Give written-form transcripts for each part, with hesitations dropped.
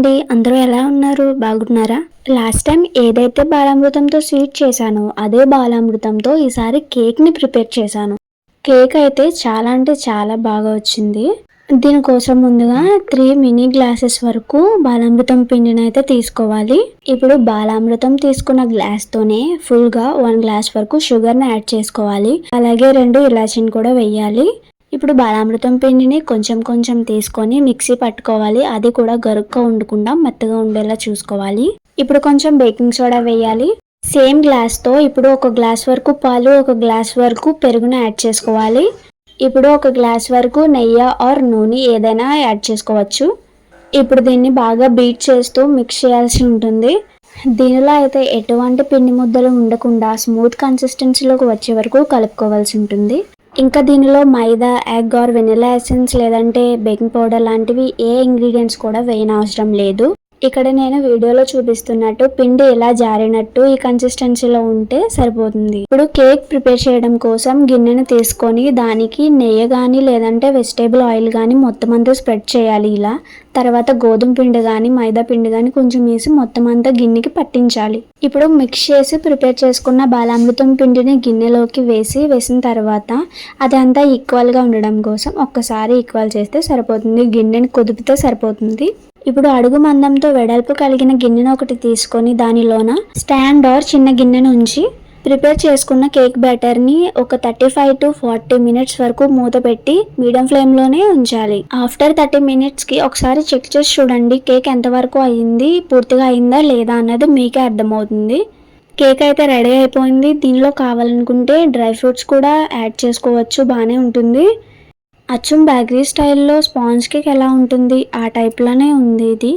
అండి, అందరూ ఎలా ఉన్నారు? బాగున్నారా? లాస్ట్ టైం ఏదైతే బాలామృతంతో స్వీట్ చేశానో అదే బాలామృతంతో ఈసారి కేక్ని ప్రిపేర్ చేశాను. కేక్ అయితే చాలా అంటే చాలా బాగా వచ్చింది. దీనికోసం ముందుగా 3 మినీ గ్లాసెస్ వరకు బాలామృతం పిండిని అయితే తీసుకోవాలి. ఇప్పుడు బాలామృతం తీసుకున్న గ్లాస్తోనే ఫుల్గా 1 గ్లాస్ వరకు షుగర్ని యాడ్ చేసుకోవాలి. అలాగే 2 ఇలాచీని కూడా వేయాలి. ఇప్పుడు బాలామృతం పిండిని కొంచెం కొంచెం తీసుకొని మిక్సీ పట్టుకోవాలి. అది కూడా గరుగ్గా ఉండకుండా మెత్తగా ఉండేలా చూసుకోవాలి. ఇప్పుడు కొంచెం బేకింగ్ సోడా వేయాలి. సేమ్ గ్లాస్తో ఇప్పుడు 1 గ్లాస్ వరకు పాలు, 1 గ్లాస్ వరకు పెరుగును యాడ్ చేసుకోవాలి. ఇప్పుడు 1 గ్లాస్ వరకు నెయ్యి ఆర్ నూనె ఏదైనా యాడ్ చేసుకోవచ్చు. ఇప్పుడు దీన్ని బాగా బీట్ చేస్తూ మిక్స్ చేయాల్సి ఉంటుంది. దీనిలో అయితే ఎటువంటి పిండి ముద్దలు ఉండకుండా స్మూత్ కన్సిస్టెన్సీలోకి వచ్చే వరకు కలుపుకోవాల్సి ఉంటుంది. ఇంకా దీనిలో మైదా, ఎగ్ ఆర్ వెనిలా ఎసెన్స్ లేదంటే బేకింగ్ పౌడర్ లాంటివి ఏ ఇంగ్రీడియంట్స్ కూడా వేయనవసరం లేదు. ఇక్కడ నేను వీడియోలో చూపిస్తున్నట్టు పిండి ఇలా జారినట్టు ఈ కన్సిస్టెన్సీలో ఉంటే సరిపోతుంది. ఇప్పుడు కేక్ ప్రిపేర్ చేయడం కోసం గిన్నెను తీసుకొని దానికి నెయ్యి కానీ లేదంటే వెజిటేబుల్ ఆయిల్ కానీ మొత్తం అంతా స్ప్రెడ్ చేయాలి. ఇలా తర్వాత గోధుమ పిండి కానీ మైదా పిండి కానీ కొంచెం వేసి మొత్తం అంతా గిన్నెకి పట్టించాలి. ఇప్పుడు మిక్స్ చేసి ప్రిపేర్ చేసుకున్న బాలామృతం పిండిని గిన్నెలోకి వేసిన తర్వాత అదంతా ఈక్వల్గా ఉండడం కోసం ఒక్కసారి ఈక్వల్ చేస్తే సరిపోతుంది. గిన్నెని కుదిపితే సరిపోతుంది. ఇప్పుడు అడుగు మందంతో వెడల్పు కలిగిన గిన్నెను ఒకటి తీసుకొని దానిలోన స్టాండ్ ఆర్ చిన్న గిన్నెను ఉంచి ప్రిపేర్ చేసుకున్న కేక్ బ్యాటర్ని ఒక 35 to 40 మినిట్స్ వరకు మూత పెట్టి మీడియం ఫ్లేమ్లోనే ఉంచాలి. ఆఫ్టర్ 30 మినిట్స్కి ఒకసారి చెక్ చేసి చూడండి కేక్ ఎంతవరకు అయ్యింది, పూర్తిగా అయిందా లేదా అన్నది మీకే అర్థమవుతుంది. కేక్ అయితే రెడీ అయిపోయింది. దీనిలో కావాలనుకుంటే డ్రై ఫ్రూట్స్ కూడా యాడ్ చేసుకోవచ్చు, బాగానే ఉంటుంది. అచ్చం బేకరీ స్టైల్లో స్పాంజ్ కేక్ ఎలా ఉంటుంది ఆ టైప్లోనే ఉంది. ఇది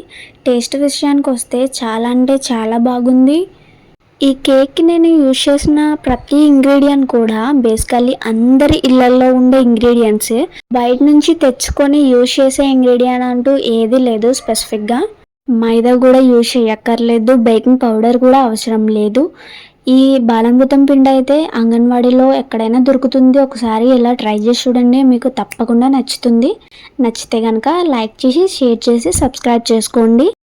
టేస్ట్ విషయానికి వస్తే చాలా అంటే చాలా బాగుంది. ఈ కేక్కి నేను యూజ్ చేసిన ప్రతి ఇంగ్రీడియంట్ కూడా బేసికల్లీ అందరి ఇళ్లలో ఉండే ఇంగ్రీడియంట్సే. బయట నుంచి తెచ్చుకొని యూజ్ చేసే ఇంగ్రీడియంట్ అంటూ ఏది లేదు స్పెసిఫిక్గా. మైదా కూడా యూజ్ చేయక్కర్లేదు, బేకింగ్ పౌడర్ కూడా అవసరం లేదు. ఈ బాలామృతం పిండి అయితే అంగన్వాడీలో ఎక్కడైనా దొరుకుతుంది. ఒకసారి ఇలా ట్రై చేసి చూడండి, మీకు తప్పకుండా నచ్చుతుంది. నచ్చితే కనుక లైక్ చేసి షేర్ చేసి సబ్స్క్రైబ్ చేసుకోండి.